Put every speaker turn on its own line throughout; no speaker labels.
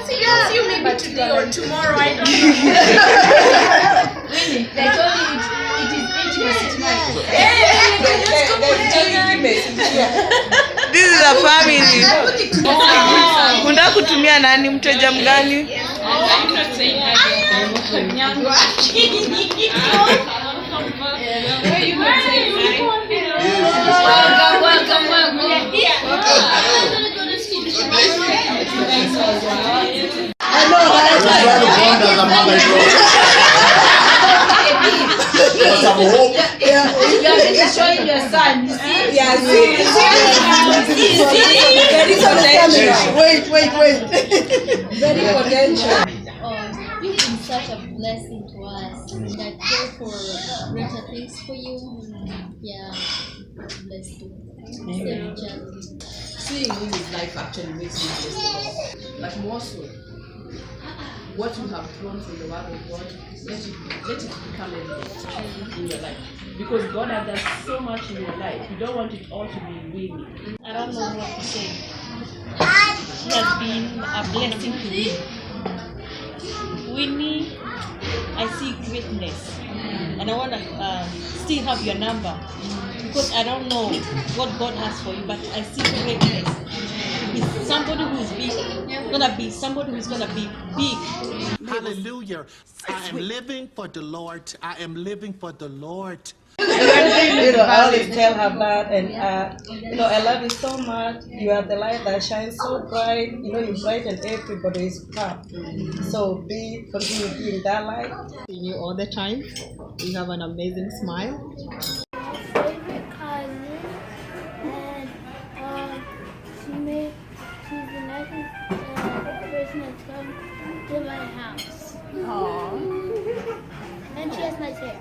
See you maybe today or tomorrow. I don't know. Really? They told you it is intimacy tonight.
This is a family. Unataka kutumia nani, mteja mgani?
You're showing your son. You see?
Yeah, Wait. Very potential.
You've been such a blessing to us. I pray for greater things for you. Yeah, bless you.
Seeing you in life actually makes me blessed. But more so, what you have drawn from the word of God, let it become evident in your life. Because God has done so much in your life. You don't want it all to be winning.
I don't know what to say. She has been a blessing to me. Winnie, I see greatness, and I want to still have your number because I don't know what God has for you, but I see greatness. It's somebody who is big, gonna be somebody who's gonna be big.
Hallelujah! I am living for the Lord. I am living for the Lord.
I always tell her that, and I love you so much. You are the light that shines so bright. You brighten everybody's path. So continue being that light.
Seeing you all the time. You have an amazing smile.
Favorite cousin, and she's the nicest person that's come to my house. Aww. And she has nice hair.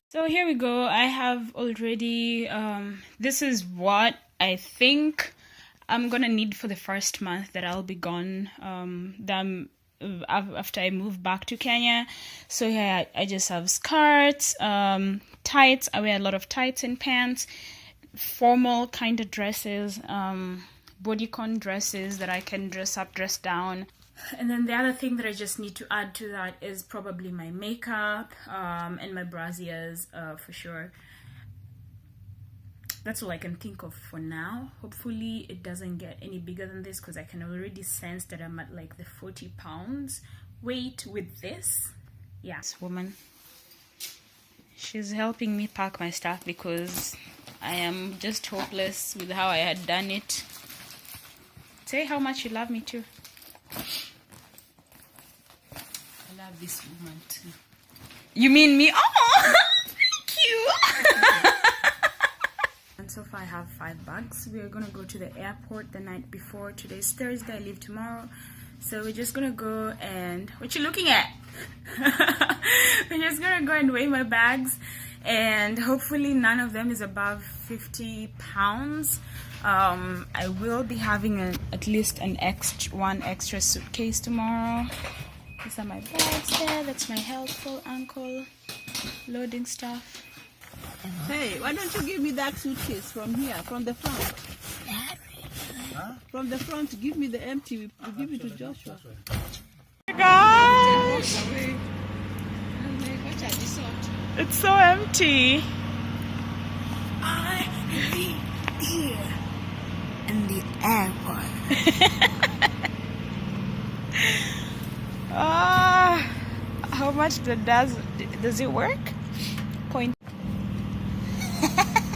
So here we go. I have already, this is what I think I'm gonna need for the first month that I'll be gone, after I move back to Kenya. So yeah, I just have skirts, tights. I wear a lot of tights and pants, formal kind of dresses, bodycon dresses that I can dress up, dress down. And then the other thing that I just need to add to that is probably my makeup and my brassieres for sure. That's all I can think of for now. Hopefully it doesn't get any bigger than this because I can already sense that I'm at like the 40 pounds weight with this. Yeah, this woman, she's helping me pack my stuff because I am just hopeless with how I had done it. Say how much you love me too. I love this woman too. You mean me? Oh, thank you. And so far I have 5 bags. We are gonna go to the airport the night before. Today's Thursday, I leave tomorrow. So we're just gonna go and, what you looking at? We're just gonna go and weigh my bags, and hopefully none of them is above 50 pounds. I will be having at least one extra suitcase tomorrow. These are my bags there. That's my helpful uncle loading stuff.
Hey, why don't you give me that suitcase from here, from the front? Huh? From the front, give me the empty. We give it to Joshua.
Oh my gosh! It's so empty.
I am here in the airport.
How much does it work? Point.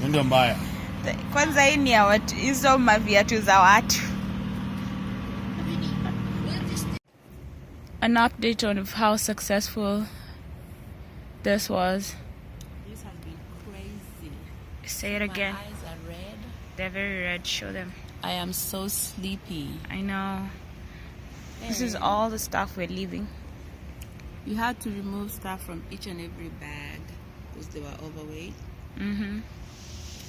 Ndio mbaya.
Kwanza hii ni ya watu, hizo maviatu za watu. an update on how successful this was.
This has been crazy.
Say it again.
My eyes are red.
They're very red. Show them.
I am so sleepy.
I know. This is all the stuff we're leaving.
You had to remove stuff from each and every bag because they were overweight.
Mm-hmm.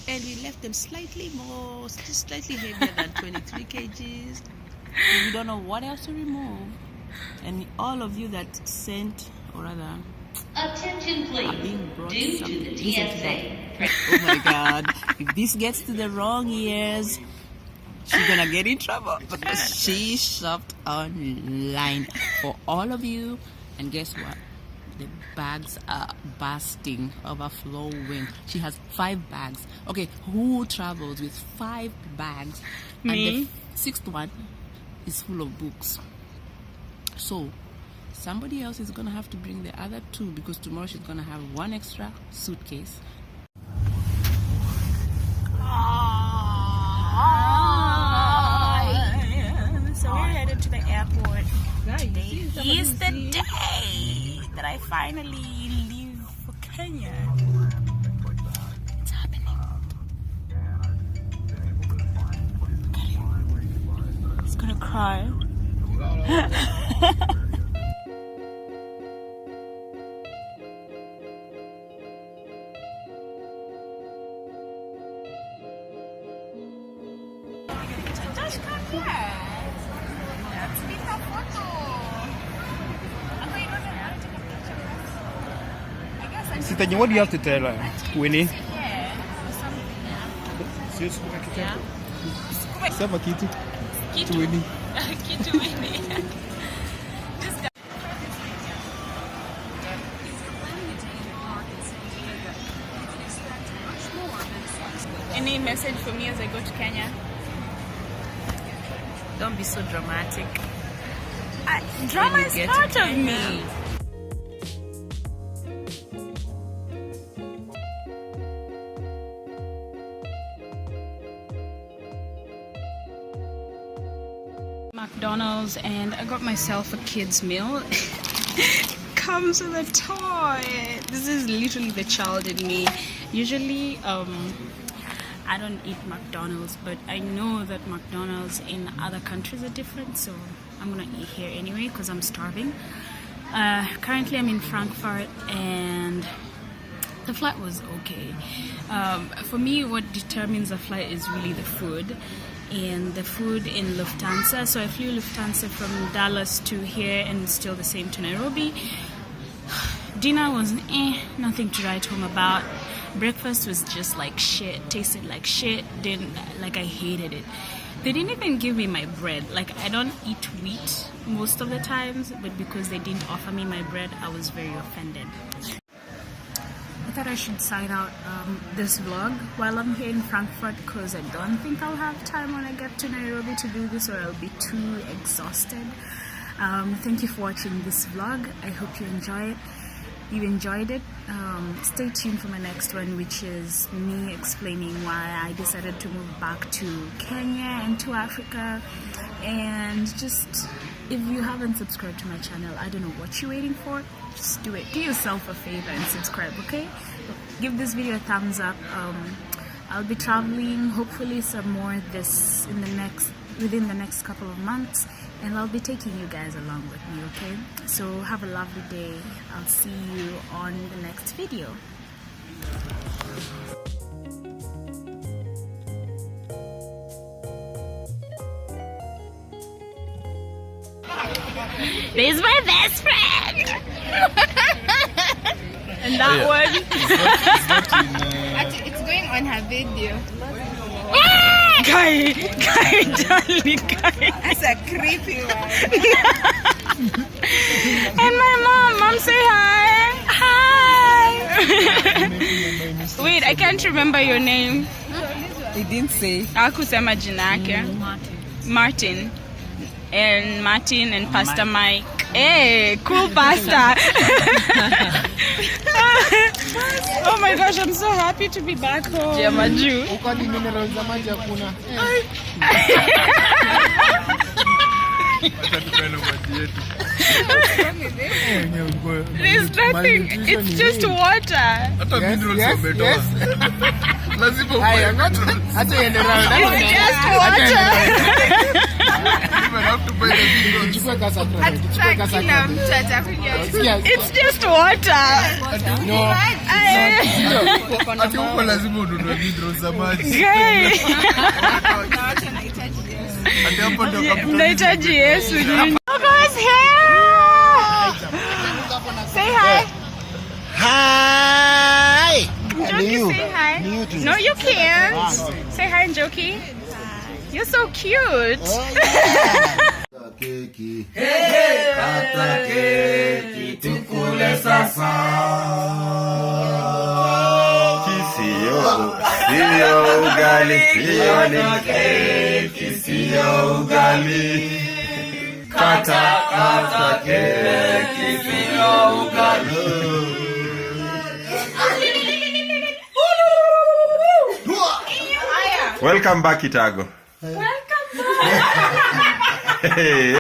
And we left them slightly heavier than 23 kgs. And we don't know what else to remove. And all of you that sent, or rather,
Attention please.
being brought
Due
something.
to the
Listen to
TSA.
that. Oh my God. If this gets to the wrong ears, she's gonna get in trouble because she shopped online for all of you. And guess what? The bags are bursting, overflowing. She has 5 bags. Okay, who travels with 5 bags?
Me.
And the 6th one is full of books. So somebody else is gonna have to bring the other 2 because tomorrow she's gonna have 1 extra suitcase.
So we're headed to the airport. Today is the day that I finally leave for Kenya. It's happening. He's gonna cry.
Sitaji, what do you have to tell her, Winnie? Sio sukuma kitu. Sema kitu. Kitu Winnie.
Kitu Winnie. Any message for me as I go to Kenya?
Don't be so dramatic.
Drama is part of me. McDonald's, and I got myself a kid's meal. Comes with a toy. This is literally the child in me. Usually I don't eat McDonald's, but I know that McDonald's in other countries are different, so I'm gonna eat here anyway because I'm starving. Currently I'm in Frankfurt and the flight was okay. For me, what determines a flight is really the food, and the food in Lufthansa. So I flew Lufthansa from Dallas to here and still the same to Nairobi. Dinner was nothing to write home about. Breakfast was just like shit, tasted like shit, I hated it. They didn't even give me my bread. Like, I don't eat wheat most of the times, but because they didn't offer me my bread, I was very offended. I thought I should sign out this vlog while I'm here in Frankfurt because I don't think I'll have time when I get to Nairobi to do this, or I'll be too exhausted. Thank you for watching this vlog. I hope you enjoyed it. Stay tuned for my next one, which is me explaining why I decided to move back to Kenya and to Africa. And just, if you haven't subscribed to my channel, I don't know what you're waiting for. Just do it. Do yourself a favor and subscribe, okay? Give this video a thumbs up. I'll be traveling, hopefully some more within the next couple of months, and I'll be taking you guys along with me, okay? So have a lovely day. I'll see you on the next video. This is my best friend. And that one.
Actually, it's going on her video.
Guy, darling, guy.
That's a creepy one.
And my mom say hi. Hi. Wait, I can't remember your name.
He didn't say.
Hakusema jina yake. Martin. And Martin and Pastor Mike. Hey, cool pastor. Oh my gosh, I'm so happy to be back home. There's nothing. It's just water.
Yes, yes, yes.
It's just water. It's just water.
No.
Mnahitaji Yesu. Look who's here. Say hi.
Hi.
Jokey, say hi. No, you can't. Say hi, Jokey. You're so cute.
Keki. Hey, kata keki tukule sasa. Sio ugali, sio ni keki, sio ugali. Kata keki, sio ugali. Welcome back, Itago.
Welcome back.
Hey.